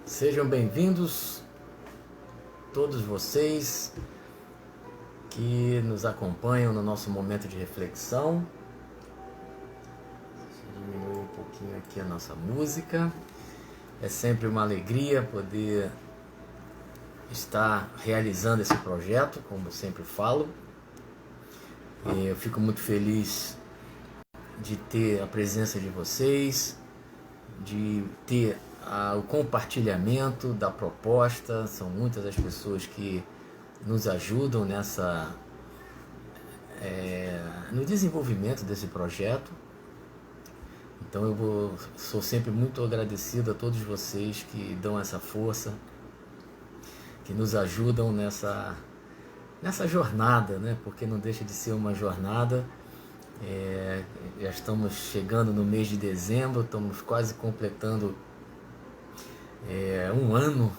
Sejam bem-vindos todos vocês que nos acompanham no nosso momento de reflexão. Deixa eu diminuir um pouquinho aqui a nossa música. É sempre uma alegria poder estar realizando esse projeto, como eu sempre falo. Eu fico muito feliz de ter a presença de vocês, de ter o compartilhamento da proposta. São muitas as pessoas que nos ajudam no desenvolvimento desse projeto. Então sou sempre muito agradecido a todos vocês que dão essa força, que nos ajudam nessa jornada, né? Porque não deixa de ser uma jornada. Já estamos chegando no mês de dezembro, estamos quase completando um ano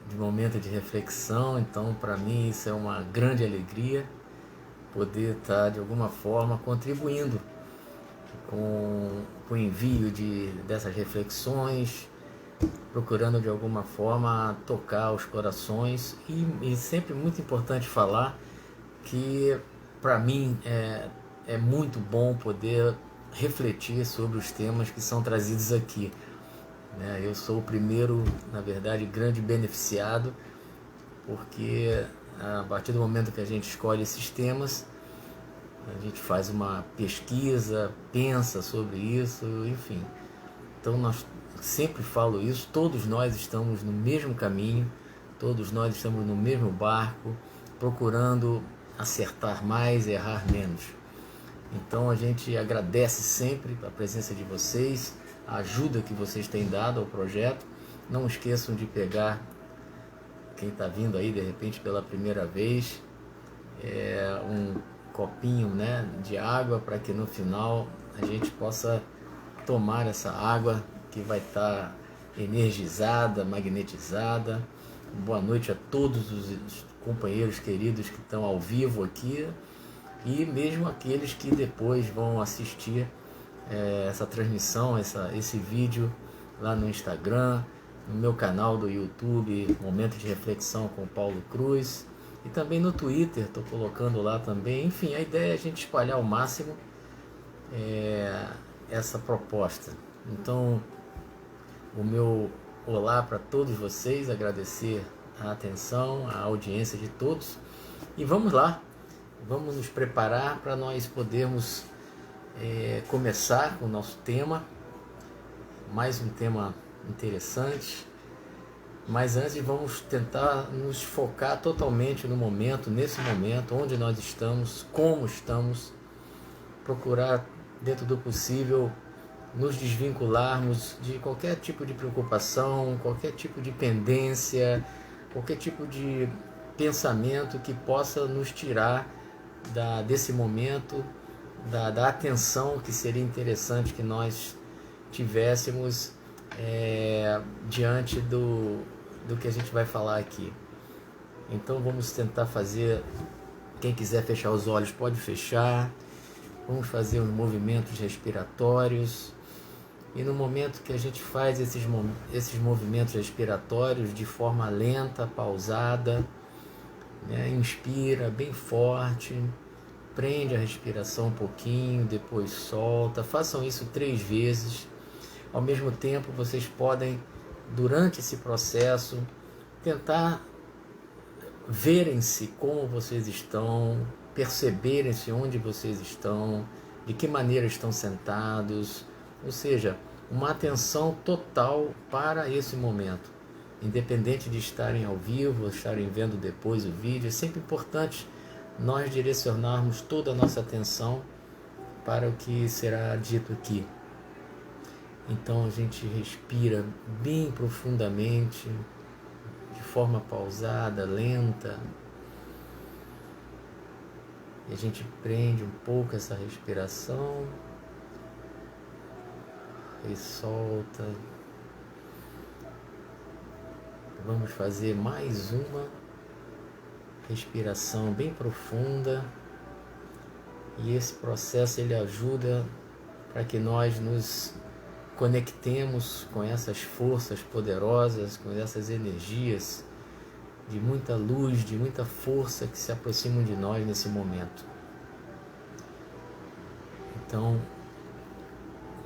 de momento de reflexão. Então, para mim, isso é uma grande alegria poder estar de alguma forma contribuindo com o envio dessas reflexões, procurando de alguma forma tocar os corações. E sempre muito importante falar que para mim é muito bom poder refletir sobre os temas que são trazidos aqui. Eu sou o primeiro, na verdade, grande beneficiado, porque a partir do momento que a gente escolhe esses temas, a gente faz uma pesquisa, pensa sobre isso, enfim. Então, nós sempre falo isso, todos nós estamos no mesmo caminho, todos nós estamos no mesmo barco, procurando acertar mais e errar menos. Então, a gente agradece sempre a presença de vocês, a ajuda que vocês têm dado ao projeto. Não esqueçam de pegar, quem está vindo aí de repente pela primeira vez, um copinho, né, de água, para que no final a gente possa tomar essa água que vai estar energizada, magnetizada. Boa noite a todos os companheiros queridos que estão ao vivo aqui e mesmo aqueles que depois vão assistir essa transmissão, esse vídeo lá no Instagram, no meu canal do YouTube, Momento de Reflexão com Paulo Cruz, e também no Twitter, estou colocando lá também. Enfim, a ideia é a gente espalhar ao máximo essa proposta. Então, o meu olá para todos vocês, agradecer a atenção, a audiência de todos, e vamos lá, vamos nos preparar para nós podermos começar o nosso tema, mais um tema interessante. Mas antes vamos tentar nos focar totalmente no momento, nesse momento, onde nós estamos, como estamos, procurar dentro do possível nos desvincularmos de qualquer tipo de preocupação, qualquer tipo de pendência, qualquer tipo de pensamento que possa nos tirar desse momento, da atenção que seria interessante que nós tivéssemos diante do que a gente vai falar aqui. Então vamos tentar fazer, quem quiser fechar os olhos pode fechar, vamos fazer os movimentos respiratórios, e no momento que a gente faz esses movimentos respiratórios de forma lenta, pausada, inspira bem forte, prende a respiração um pouquinho, depois solta. Façam isso 3 vezes. Ao mesmo tempo, vocês podem, durante esse processo, tentar verem-se como vocês estão, perceberem-se onde vocês estão, de que maneira estão sentados, ou seja, uma atenção total para esse momento. Independente de estarem ao vivo ou estarem vendo depois o vídeo, é sempre importante nós direcionarmos toda a nossa atenção para o que será dito aqui. Então a gente respira bem profundamente, de forma pausada, lenta, e a gente prende um pouco essa respiração e solta. Vamos fazer mais uma respiração bem profunda, e esse processo ele ajuda para que nós nos conectemos com essas forças poderosas, com essas energias de muita luz, de muita força que se aproximam de nós nesse momento. Então,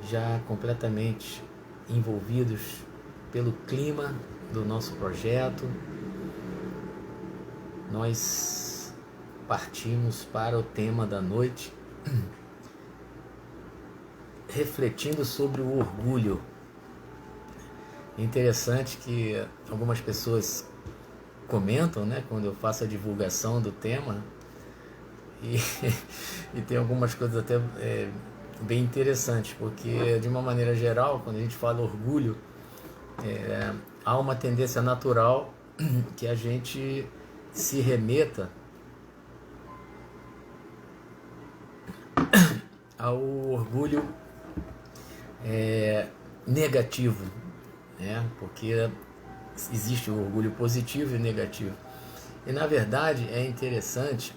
já completamente envolvidos pelo clima do nosso projeto, nós partimos para o tema da noite, refletindo sobre o orgulho. É interessante que algumas pessoas comentam, né, quando eu faço a divulgação do tema, e tem algumas coisas até bem interessantes, porque de uma maneira geral, quando a gente fala orgulho, há uma tendência natural que a gente se remeta ao orgulho negativo, né? Porque existe o orgulho positivo e negativo. E na verdade é interessante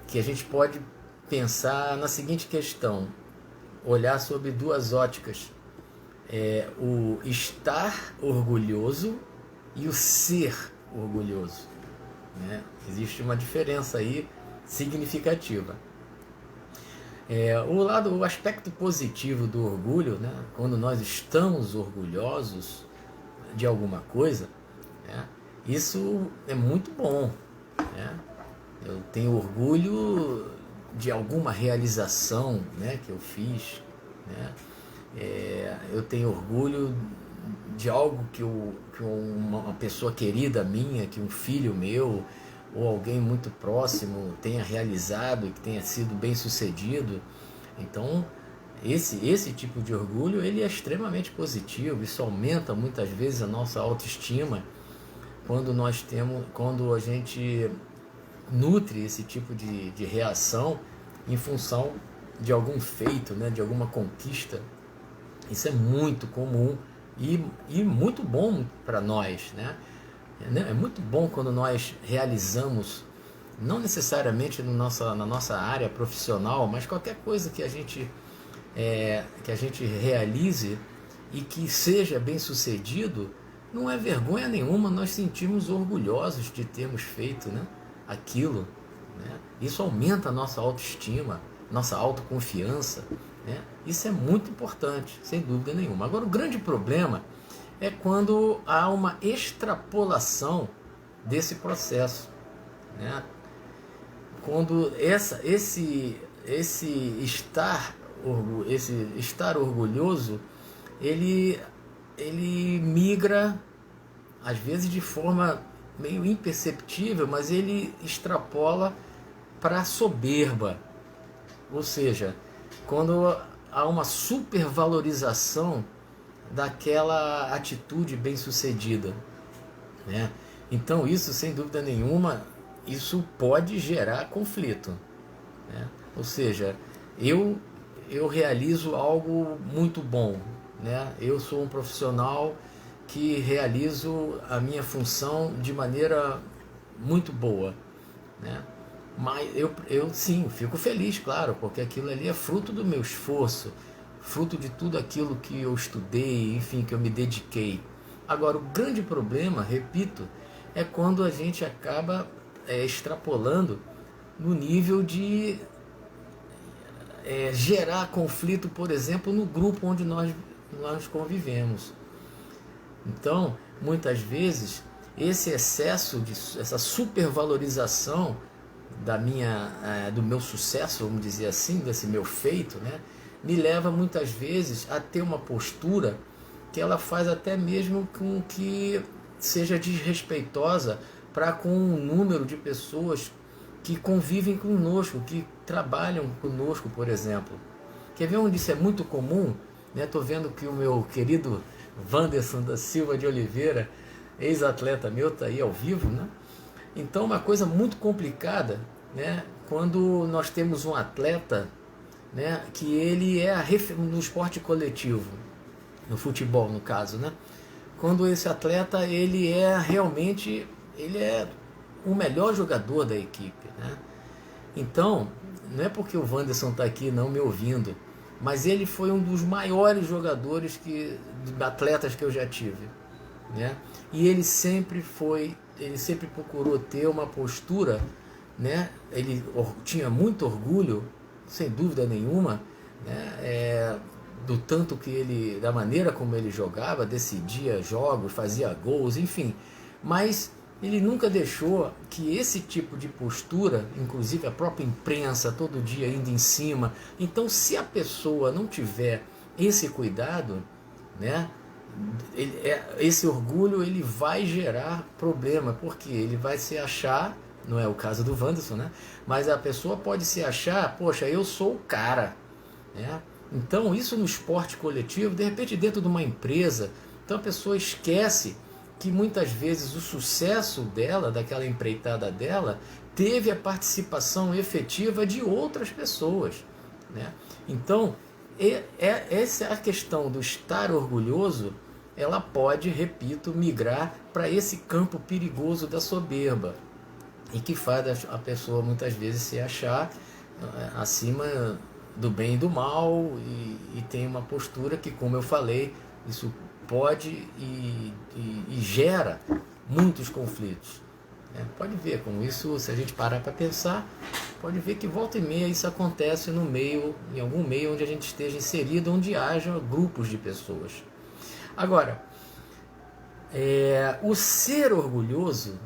que a gente pode pensar na seguinte questão, olhar sobre duas óticas, o estar orgulhoso e o ser orgulhoso, né? Existe uma diferença aí significativa. O aspecto positivo do orgulho, né? Quando nós estamos orgulhosos de alguma coisa, né? Isso é muito bom, né? Eu tenho orgulho de alguma realização, né, que eu fiz, né? Eu tenho orgulho de algo que uma pessoa querida minha, que um filho meu ou alguém muito próximo tenha realizado e que tenha sido bem sucedido. Então esse tipo de orgulho, ele é extremamente positivo. Isso aumenta muitas vezes a nossa autoestima quando a gente nutre esse tipo de reação em função de algum feito, né, de alguma conquista. Isso é muito comum e muito bom para nós, né? É muito bom quando nós realizamos, não necessariamente na nossa área profissional, mas qualquer coisa que a gente realize e que seja bem sucedido, não é vergonha nenhuma nós sentirmos orgulhosos de termos feito, né, aquilo, né? Isso aumenta a nossa autoestima, nossa autoconfiança, né? Isso é muito importante, sem dúvida nenhuma. Agora, o grande problema é quando há uma extrapolação desse processo, né? Quando esse estar orgulhoso, ele migra, às vezes de forma meio imperceptível, mas ele extrapola para a soberba. Ou seja, quando há uma supervalorização daquela atitude bem-sucedida, né? Então isso, sem dúvida nenhuma, isso pode gerar conflito, né? Ou seja, eu realizo algo muito bom, né? Eu sou um profissional que realizo a minha função de maneira muito boa, né? Mas eu sim, fico feliz, claro, porque aquilo ali é fruto do meu esforço, fruto de tudo aquilo que eu estudei, enfim, que eu me dediquei. Agora, o grande problema, repito, é quando a gente acaba extrapolando no nível de gerar conflito, por exemplo, no grupo onde nós convivemos. Então, muitas vezes, esse excesso, essa supervalorização do meu sucesso, vamos dizer assim, desse meu feito, né, me leva muitas vezes a ter uma postura que ela faz até mesmo com que seja desrespeitosa para com um número de pessoas que convivem conosco, que trabalham conosco, por exemplo. Quer ver onde isso é muito comum? Estou vendo que o meu querido Wanderson da Silva de Oliveira, ex-atleta meu, está aí ao vivo, né? Então, uma coisa muito complicada, né, quando nós temos um atleta, né, que ele é no esporte coletivo, no futebol no caso, né? Quando esse atleta ele é o melhor jogador da equipe, né? Então, não é porque o Wanderson está aqui não me ouvindo, mas ele foi um dos maiores jogadores atletas que eu já tive, né? E ele sempre procurou ter uma postura, né? Ele tinha muito orgulho, sem dúvida nenhuma, né? Do tanto que ele, da maneira como ele jogava, decidia jogos, fazia gols, enfim, mas ele nunca deixou que esse tipo de postura, inclusive a própria imprensa todo dia indo em cima. Então, se a pessoa não tiver esse cuidado, né, esse orgulho ele vai gerar problema, porque ele vai se achar, não é o caso do Wanderson, né, mas a pessoa pode se achar, poxa, eu sou o cara, né? Então, isso no esporte coletivo, de repente dentro de uma empresa, então a pessoa esquece que muitas vezes o sucesso dela, daquela empreitada dela, teve a participação efetiva de outras pessoas, né? Então, essa é a questão do estar orgulhoso, ela pode, repito, migrar para esse campo perigoso da soberba, e que faz a pessoa muitas vezes se achar acima do bem e do mal, e tem uma postura que, como eu falei, isso pode e gera muitos conflitos. Pode ver como isso, se a gente parar para pensar, pode ver que volta e meia isso acontece no meio, em algum meio onde a gente esteja inserido, onde haja grupos de pessoas. Agora, o ser orgulhoso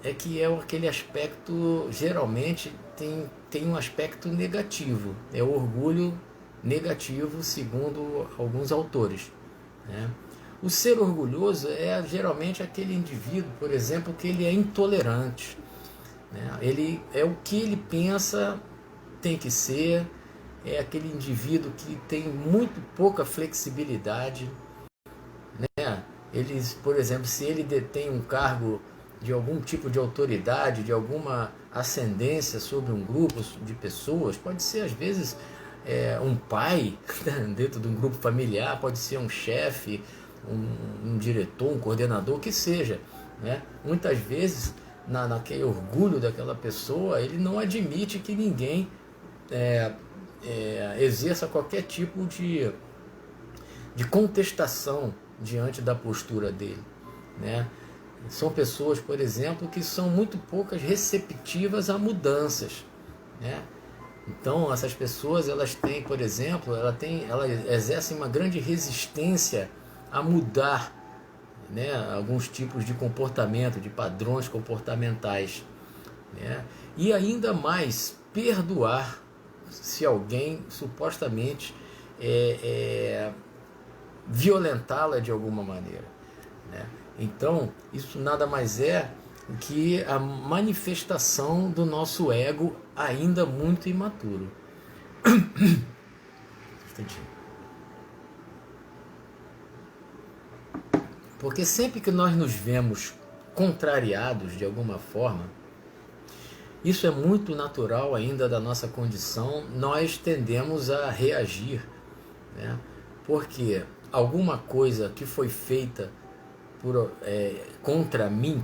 é que é aquele aspecto, geralmente tem um aspecto negativo, é o orgulho negativo, segundo alguns autores, né? O ser orgulhoso é geralmente aquele indivíduo, por exemplo, que ele é intolerante, né? Ele é o que ele pensa tem que ser, é aquele indivíduo que tem muito pouca flexibilidade, né? Ele, por exemplo, se ele detém um cargo de algum tipo de autoridade, de alguma ascendência sobre um grupo de pessoas, pode ser às vezes um pai dentro de um grupo familiar, pode ser um chefe, um diretor, um coordenador, que seja, né? Muitas vezes naquele orgulho daquela pessoa, ele não admite que ninguém exerça qualquer tipo de contestação diante da postura dele, né? São pessoas, por exemplo, que são muito poucas receptivas a mudanças, né? Então, essas pessoas, elas têm, por exemplo, elas exercem uma grande resistência a mudar, né, alguns tipos de comportamento, de padrões comportamentais, né? E ainda mais, perdoar se alguém supostamente violentá-la de alguma maneira, né? Então, isso nada mais é que a manifestação do nosso ego ainda muito imaturo. Porque sempre que nós nos vemos contrariados de alguma forma, isso é muito natural ainda da nossa condição, nós tendemos a reagir, né? Porque alguma coisa que foi feita contra mim,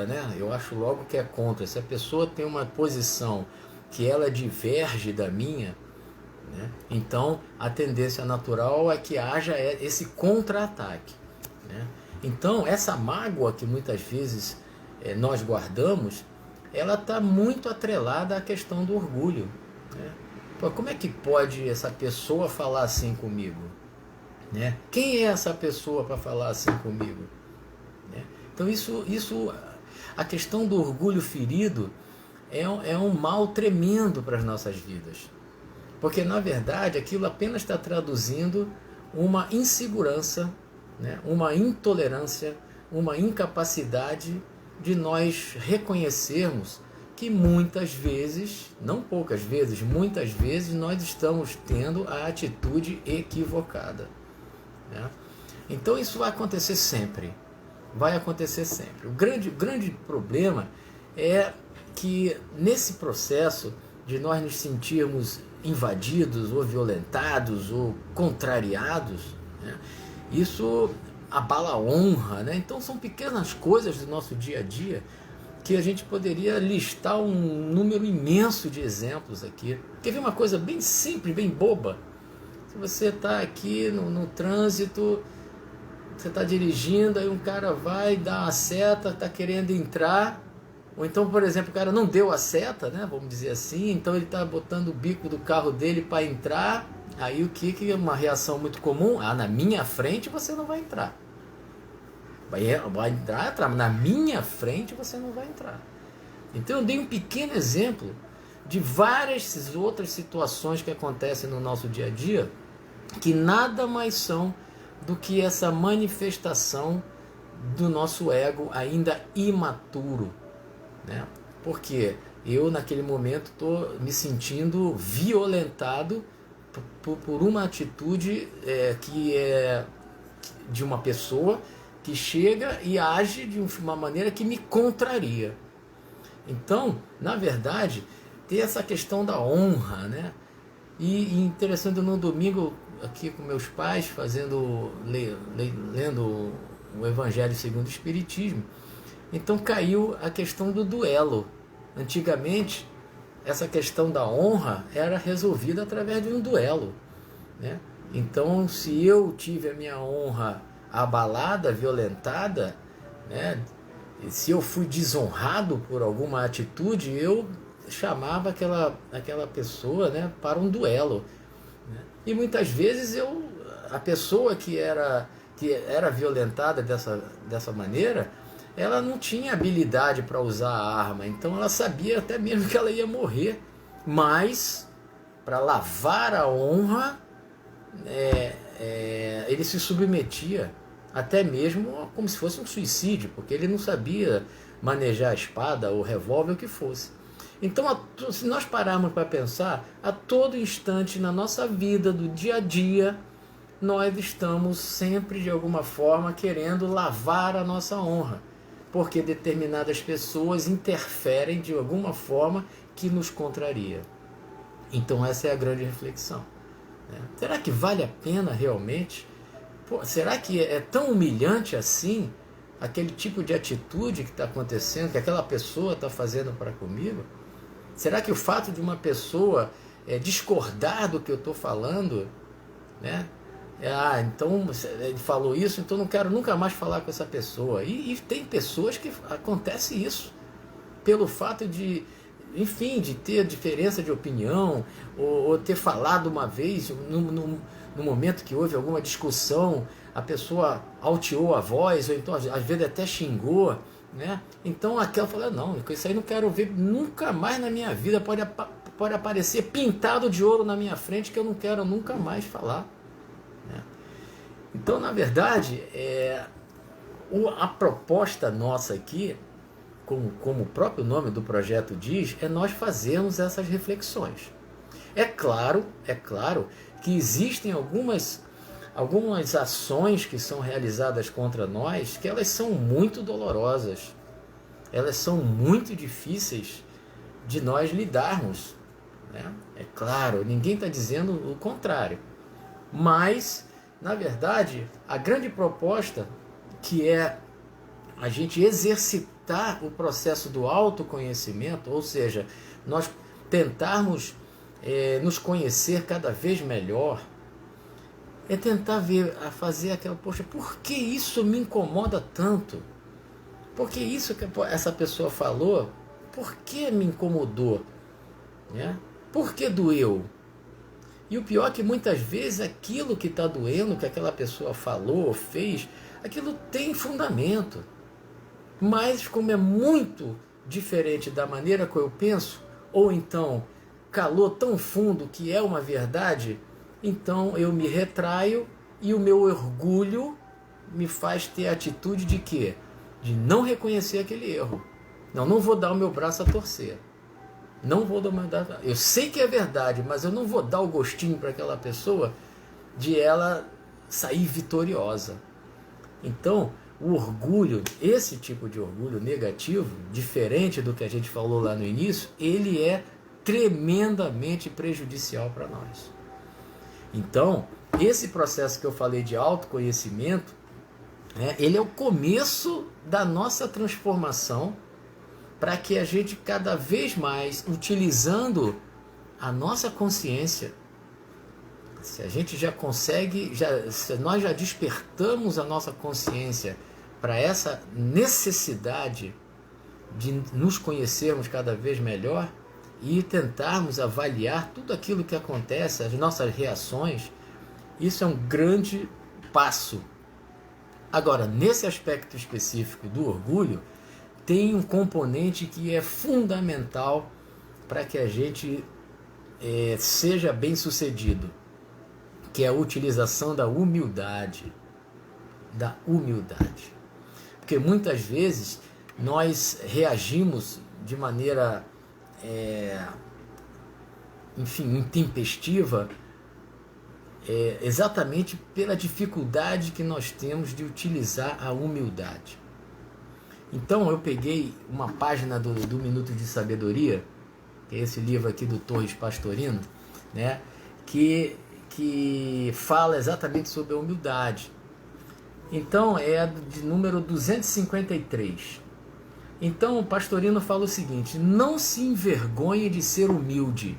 né? Eu acho logo que é contra. Se a pessoa tem uma posição que ela diverge da minha, né? Então a tendência natural é que haja esse contra-ataque, né? Então essa mágoa que muitas vezes nós guardamos, ela está muito atrelada à questão do orgulho, né? Pô, como é que pode essa pessoa falar assim comigo, né? Quem é essa pessoa para falar assim comigo? Então a questão do orgulho ferido é um mal tremendo para as nossas vidas, porque na verdade aquilo apenas está traduzindo uma insegurança, né? Uma intolerância, uma incapacidade de nós reconhecermos que muitas vezes, não poucas vezes, muitas vezes nós estamos tendo a atitude equivocada, né? Então isso vai acontecer sempre. Vai acontecer sempre. O grande problema é que nesse processo de nós nos sentirmos invadidos ou violentados ou contrariados, né, isso abala a honra, né? Então são pequenas coisas do nosso dia a dia que a gente poderia listar um número imenso de exemplos aqui. Quer ver uma coisa bem simples, bem boba? Se você está aqui no trânsito, você está dirigindo, aí um cara vai dar uma seta, está querendo entrar, ou então, por exemplo, o cara não deu a seta, né, vamos dizer assim, então ele está botando o bico do carro dele para entrar, aí o que é uma reação muito comum? Ah, na minha frente você não vai entrar. Vai entrar, na minha frente você não vai entrar. Então eu dei um pequeno exemplo de várias outras situações que acontecem no nosso dia a dia, que nada mais são do que essa manifestação do nosso ego ainda imaturo, né? Porque eu naquele momento estou me sentindo violentado por uma atitude que é de uma pessoa que chega e age de uma maneira que me contraria. Então, na verdade, tem essa questão da honra, né? E interessante, no domingo aqui com meus pais, lendo o Evangelho segundo o Espiritismo, então caiu a questão do duelo. Antigamente, essa questão da honra era resolvida através de um duelo, né? Então, se eu tive a minha honra abalada, violentada, né? Se eu fui desonrado por alguma atitude, eu chamava aquela pessoa, né, para um duelo, né? E muitas vezes a pessoa que era violentada dessa maneira, ela não tinha habilidade para usar a arma, então ela sabia até mesmo que ela ia morrer, mas para lavar a honra, ele se submetia até mesmo como se fosse um suicídio, porque ele não sabia manejar a espada ou revólver, o que fosse. Então, se nós pararmos para pensar, a todo instante na nossa vida, do dia a dia, nós estamos sempre de alguma forma querendo lavar a nossa honra, porque determinadas pessoas interferem de alguma forma que nos contraria. Então essa é a grande reflexão, né? Será que vale a pena realmente? Será que é tão humilhante assim aquele tipo de atitude que está acontecendo, que aquela pessoa está fazendo para comigo? Será que o fato de uma pessoa discordar do que eu estou falando, né? Então ele falou isso, então não quero nunca mais falar com essa pessoa. E tem pessoas que acontece isso, pelo fato de, enfim, de ter diferença de opinião, ou ter falado uma vez, no momento que houve alguma discussão, a pessoa alteou a voz, ou então às vezes até xingou, né? Então aquela fala, não, isso aí não quero ver nunca mais na minha vida, pode aparecer pintado de ouro na minha frente, que eu não quero nunca mais falar, né? Então, na verdade, a proposta nossa aqui, como o próprio nome do projeto diz, é nós fazermos essas reflexões. É claro que existem algumas ações que são realizadas contra nós, que elas são muito dolorosas, elas são muito difíceis de nós lidarmos, né? É claro, ninguém está dizendo o contrário, mas, na verdade, a grande proposta, que é a gente exercitar o processo do autoconhecimento, ou seja, nós tentarmos nos conhecer cada vez melhor, é tentar fazer aquela, poxa, por que isso me incomoda tanto? Por que isso que essa pessoa falou, por que me incomodou, né? Por que doeu? E o pior é que muitas vezes aquilo que está doendo, que aquela pessoa falou ou fez, aquilo tem fundamento. Mas como é muito diferente da maneira que eu penso, ou então calou tão fundo que é uma verdade, então eu me retraio e o meu orgulho me faz ter a atitude de quê? De não reconhecer aquele erro. Não vou dar o meu braço a torcer. Não vou dar o meu braço. Eu sei que é verdade, mas eu não vou dar o gostinho para aquela pessoa de ela sair vitoriosa. Então, o orgulho, esse tipo de orgulho negativo, diferente do que a gente falou lá no início, ele é tremendamente prejudicial para nós. Então, esse processo que eu falei de autoconhecimento, ele é o começo da nossa transformação, para que a gente cada vez mais, utilizando a nossa consciência, Se a gente já consegue, se nós já despertamos a nossa consciência para essa necessidade de nos conhecermos cada vez melhor e tentarmos avaliar tudo aquilo que acontece, as nossas reações, isso é um grande passo. Agora, nesse aspecto específico do orgulho, tem um componente que é fundamental para que a gente seja bem sucedido, que é a utilização da humildade. Da humildade. Porque muitas vezes nós reagimos de maneira, intempestiva, exatamente pela dificuldade que nós temos de utilizar a humildade. Então eu peguei uma página do Minuto de Sabedoria, que é esse livro aqui do Torres Pastorino, né, que fala exatamente sobre a humildade. Então é de número 253. Então o Pastorino fala o seguinte: não se envergonhe de ser humilde.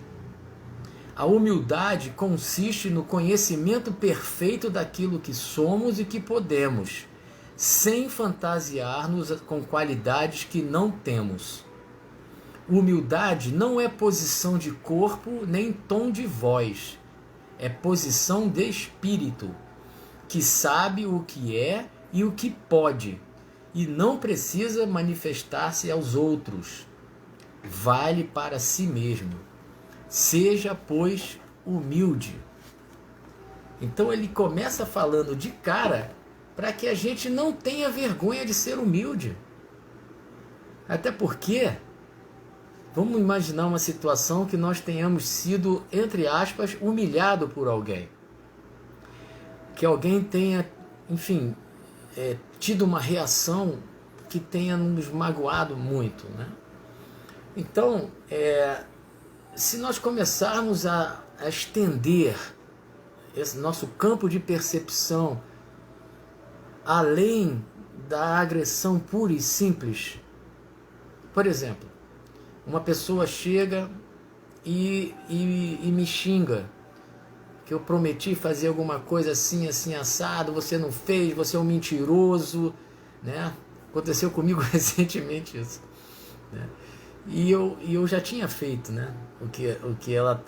A humildade consiste no conhecimento perfeito daquilo que somos e que podemos, sem fantasiar-nos com qualidades que não temos. Humildade não é posição de corpo nem tom de voz, é posição de espírito, que sabe o que é e o que pode, e não precisa manifestar-se aos outros. Vale para si mesmo. Seja, pois, humilde. Então ele começa falando de cara para que a gente não tenha vergonha de ser humilde. Até porque, vamos imaginar uma situação que nós tenhamos sido, entre aspas, humilhado por alguém. Que alguém tenha, tido uma reação que tenha nos magoado muito, né? Então, se nós começarmos a estender esse nosso campo de percepção além da agressão pura e simples, por exemplo, uma pessoa chega e me xinga, que eu prometi fazer alguma coisa assim, assim, assado, você não fez, você é um mentiroso, né? Aconteceu comigo recentemente isso, né? E eu já tinha feito, né? O que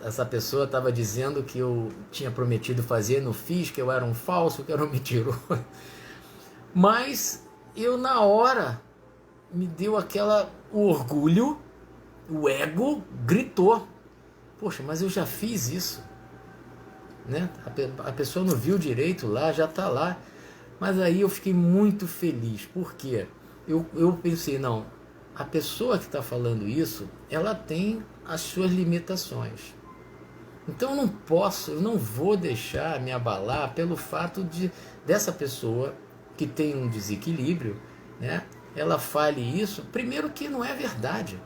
essa pessoa estava dizendo que eu tinha prometido fazer, não fiz, que eu era um falso, que eu era um mentiroso. Mas eu, na hora, me deu o orgulho, o ego gritou: poxa, mas eu já fiz isso, né? A pessoa não viu direito lá, já está lá. Mas aí eu fiquei muito feliz, porque eu pensei, não, a pessoa que está falando isso, ela tem as suas limitações. Então eu não vou deixar me abalar pelo fato dessa pessoa que tem um desequilíbrio, né? Ela fale isso, primeiro, que não é verdade.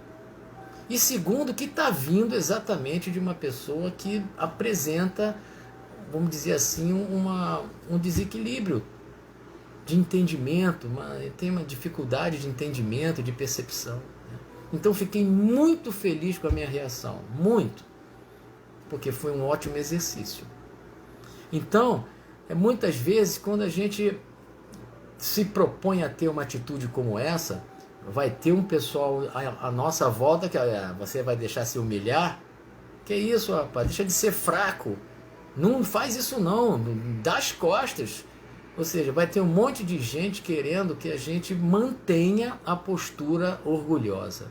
E segundo, que está vindo exatamente de uma pessoa que apresenta, vamos dizer assim, um desequilíbrio de entendimento, tem uma dificuldade de entendimento, de percepção, né? Então fiquei muito feliz com a minha reação, muito, porque foi um ótimo exercício. Então, muitas vezes, quando a gente se propõe a ter uma atitude como essa, vai ter um pessoal à nossa volta que você vai deixar se humilhar. Que isso, rapaz, deixa de ser fraco, não faz isso não, dá as costas. Ou seja, vai ter um monte de gente querendo que a gente mantenha a postura orgulhosa.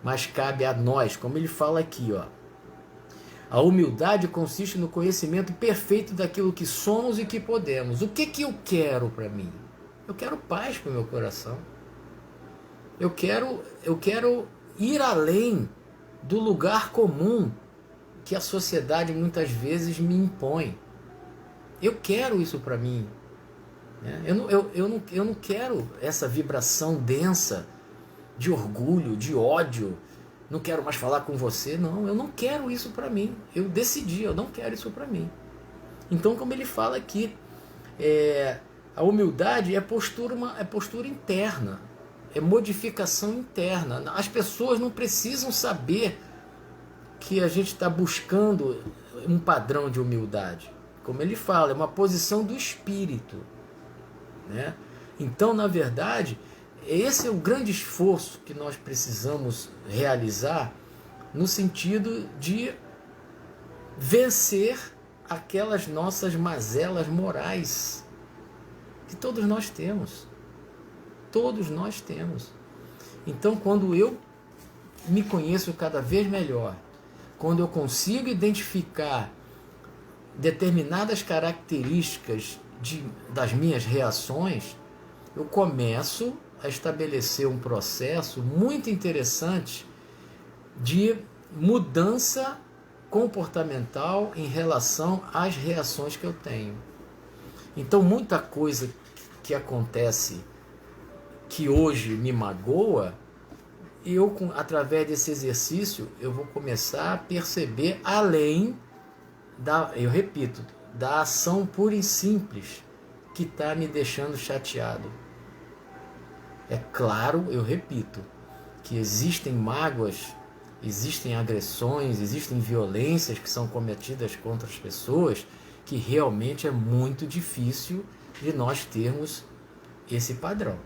Mas cabe a nós, como ele fala aqui, ó. A humildade consiste no conhecimento perfeito daquilo que somos e que podemos. O que eu quero para mim? Eu quero paz para o meu coração. Eu quero ir além do lugar comum que a sociedade muitas vezes me impõe. Eu quero isso para mim. Eu não quero essa vibração densa de orgulho, de ódio. Não quero mais falar com você. Não, eu não quero isso para mim. Eu decidi, eu não quero isso para mim. Então, como ele fala aqui, a humildade é postura interna, é modificação interna. As pessoas não precisam saber que a gente está buscando um padrão de humildade. Como ele fala, é uma posição do espírito, né? Então, na verdade, esse é o grande esforço que nós precisamos realizar no sentido de vencer aquelas nossas mazelas morais que todos nós temos. Todos nós temos. Então, quando eu me conheço cada vez melhor, quando eu consigo identificar determinadas características das minhas reações, eu começo a estabelecer um processo muito interessante de mudança comportamental em relação às reações que eu tenho. Então, muita coisa que acontece que hoje me magoa, através desse exercício, eu vou começar a perceber além eu repito, da ação pura e simples que está me deixando chateado. É claro, eu repito, que existem mágoas, existem agressões, existem violências que são cometidas contra as pessoas, que realmente é muito difícil de nós termos esse padrão.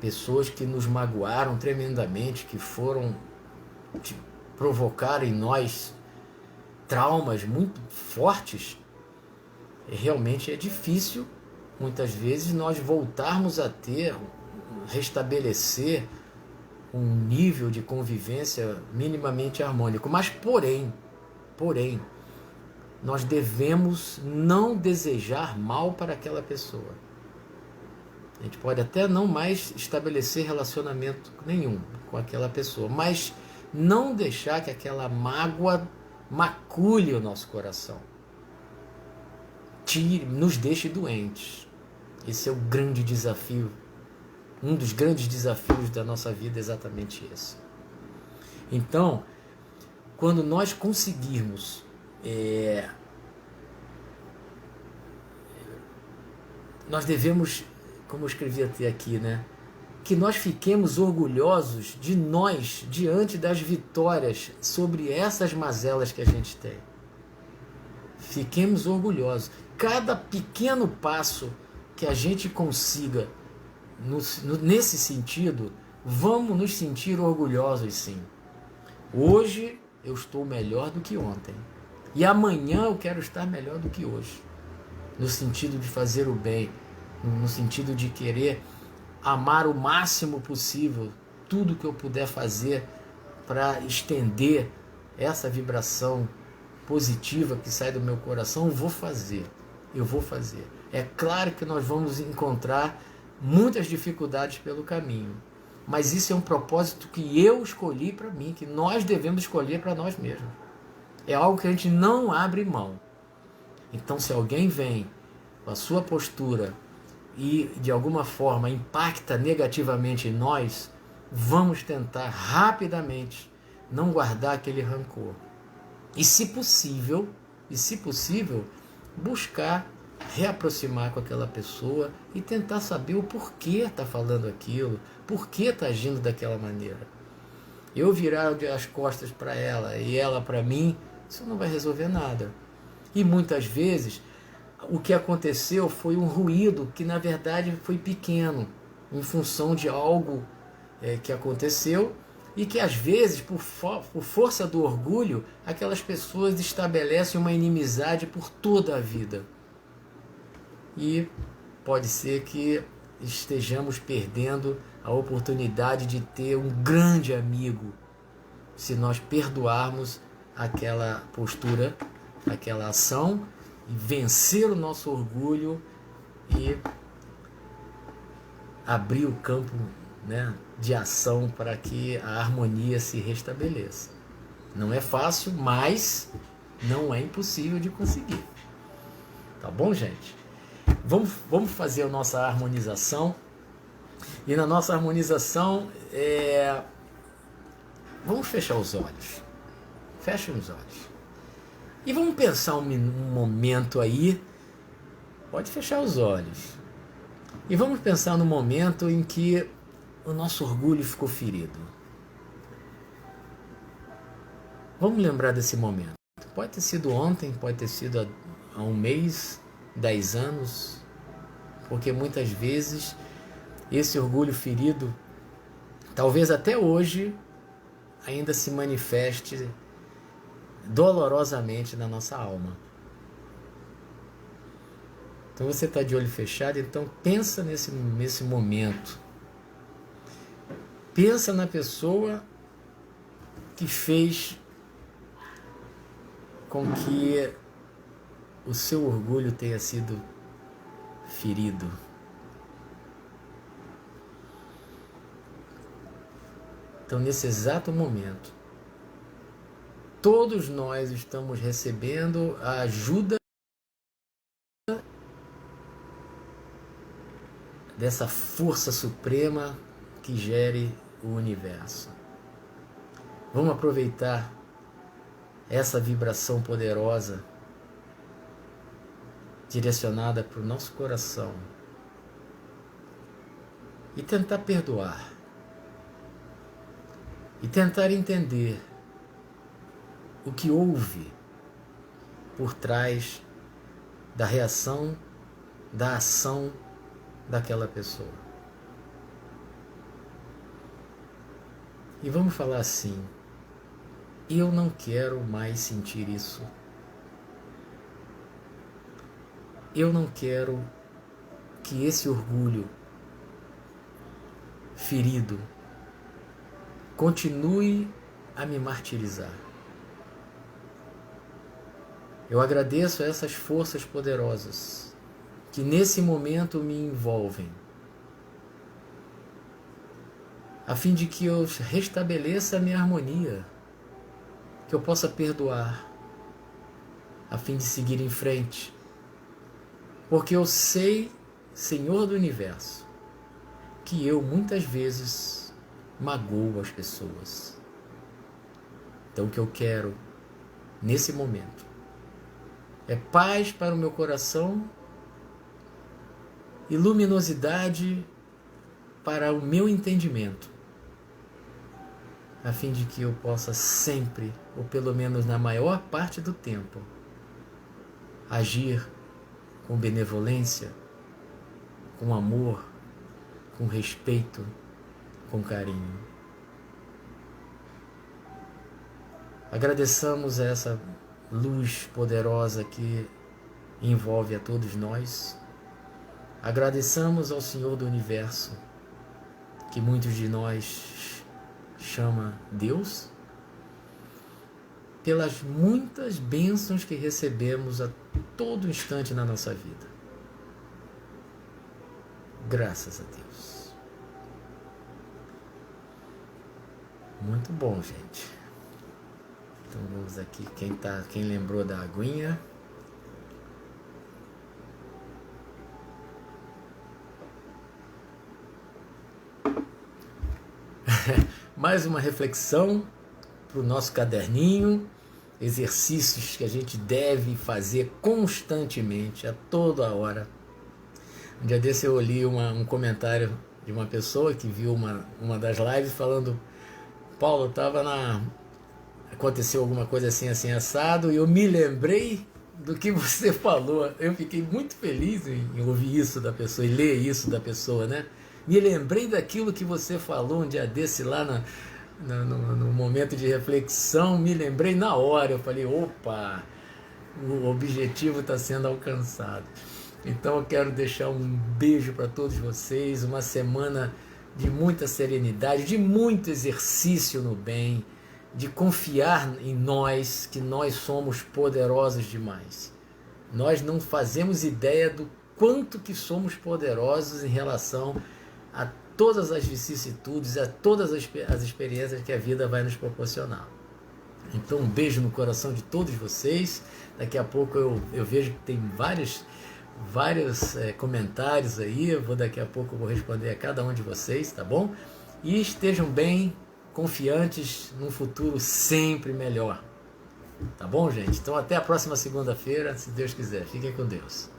Pessoas que nos magoaram tremendamente, que provocaram em nós traumas muito fortes, realmente é difícil, muitas vezes, nós voltarmos a restabelecer um nível de convivência minimamente harmônico. Mas, porém, nós devemos não desejar mal para aquela pessoa. A gente pode até não mais estabelecer relacionamento nenhum com aquela pessoa, mas não deixar que aquela mágoa macule o nosso coração, nos deixe doentes. Esse é o grande desafio, um dos grandes desafios da nossa vida, é exatamente esse. Então, quando nós conseguirmos nós devemos, como eu escrevi até aqui, né, que nós fiquemos orgulhosos de nós diante das vitórias sobre essas mazelas que a gente tem. Fiquemos orgulhosos. Cada pequeno passo que a gente consiga nesse sentido, vamos nos sentir orgulhosos, sim. Hoje eu estou melhor do que ontem. E amanhã eu quero estar melhor do que hoje. No sentido de fazer o bem, no sentido de querer amar o máximo possível tudo que eu puder fazer para estender essa vibração positiva que sai do meu coração, eu vou fazer. É claro que nós vamos encontrar muitas dificuldades pelo caminho, mas isso é um propósito que eu escolhi para mim, que nós devemos escolher para nós mesmos. É algo que a gente não abre mão. Então, se alguém vem com a sua postura e de alguma forma impacta negativamente em nós, vamos tentar rapidamente não guardar aquele rancor. E se possível, buscar reaproximar com aquela pessoa e tentar saber o porquê está falando aquilo, porquê está agindo daquela maneira. Eu virar as costas para ela e ela para mim, isso não vai resolver nada. E muitas vezes o que aconteceu foi um ruído que na verdade foi pequeno, em função de algo que aconteceu, e que às vezes, por força do orgulho, aquelas pessoas estabelecem uma inimizade por toda a vida. E pode ser que estejamos perdendo a oportunidade de ter um grande amigo, se nós perdoarmos aquela postura, aquela ação, e vencer o nosso orgulho e abrir o campo, né, de ação para que a harmonia se restabeleça. Não é fácil, mas não é impossível de conseguir. Tá bom, gente? Vamos fazer a nossa harmonização. E na nossa harmonização, vamos fechar os olhos. Fechem os olhos. E vamos pensar um momento aí. Pode fechar os olhos. E vamos pensar no momento em que o nosso orgulho ficou ferido. Vamos lembrar desse momento. Pode ter sido ontem, pode ter sido há um mês, 10 anos, porque muitas vezes esse orgulho ferido, talvez até hoje, ainda se manifeste dolorosamente na nossa alma. Então você está de olho fechado, então pensa nesse momento. Pensa na pessoa que fez com que o seu orgulho tenha sido ferido. Então, nesse exato momento, todos nós estamos recebendo a ajuda dessa força suprema que gere o universo. Vamos aproveitar essa vibração poderosa direcionada para o nosso coração e tentar perdoar e tentar entender o que houve por trás da reação, da ação daquela pessoa. E vamos falar assim: eu não quero mais sentir isso. Eu não quero que esse orgulho ferido continue a me martirizar. Eu agradeço a essas forças poderosas que nesse momento me envolvem, a fim de que eu restabeleça a minha harmonia, que eu possa perdoar, a fim de seguir em frente. Porque eu sei, Senhor do Universo, que eu muitas vezes magoo as pessoas. Então o que eu quero nesse momento é paz para o meu coração e luminosidade para o meu entendimento, a fim de que eu possa sempre, ou pelo menos na maior parte do tempo, agir com benevolência, com amor, com respeito, com carinho. Agradeçamos essa luz poderosa que envolve a todos nós. Agradeçamos ao Senhor do Universo, que muitos de nós chama Deus, pelas muitas bênçãos que recebemos a todo instante na nossa vida. Graças a Deus. Muito bom, gente. Então vamos aqui, quem lembrou da aguinha. Mais uma reflexão para o nosso caderninho, exercícios que a gente deve fazer constantemente, a toda hora. Um dia desse eu li um comentário de uma pessoa que viu uma das lives falando: Paulo, aconteceu alguma coisa assim, assim, assado, e eu me lembrei do que você falou. Eu fiquei muito feliz em ouvir isso da pessoa e ler isso da pessoa, né? Me lembrei daquilo que você falou um dia desse lá no momento de reflexão, me lembrei na hora. Eu falei, opa, o objetivo está sendo alcançado. Então eu quero deixar um beijo para todos vocês, uma semana de muita serenidade, de muito exercício no bem, de confiar em nós, que nós somos poderosos demais. Nós não fazemos ideia do quanto que somos poderosos em relação a todas as vicissitudes, a todas as experiências que a vida vai nos proporcionar. Então um beijo no coração de todos vocês. Daqui a pouco eu vejo que tem vários comentários aí. Daqui a pouco eu vou responder a cada um de vocês, tá bom? E estejam bem, confiantes num futuro sempre melhor. Tá bom, gente? Então até a próxima segunda-feira, se Deus quiser. Fiquem com Deus.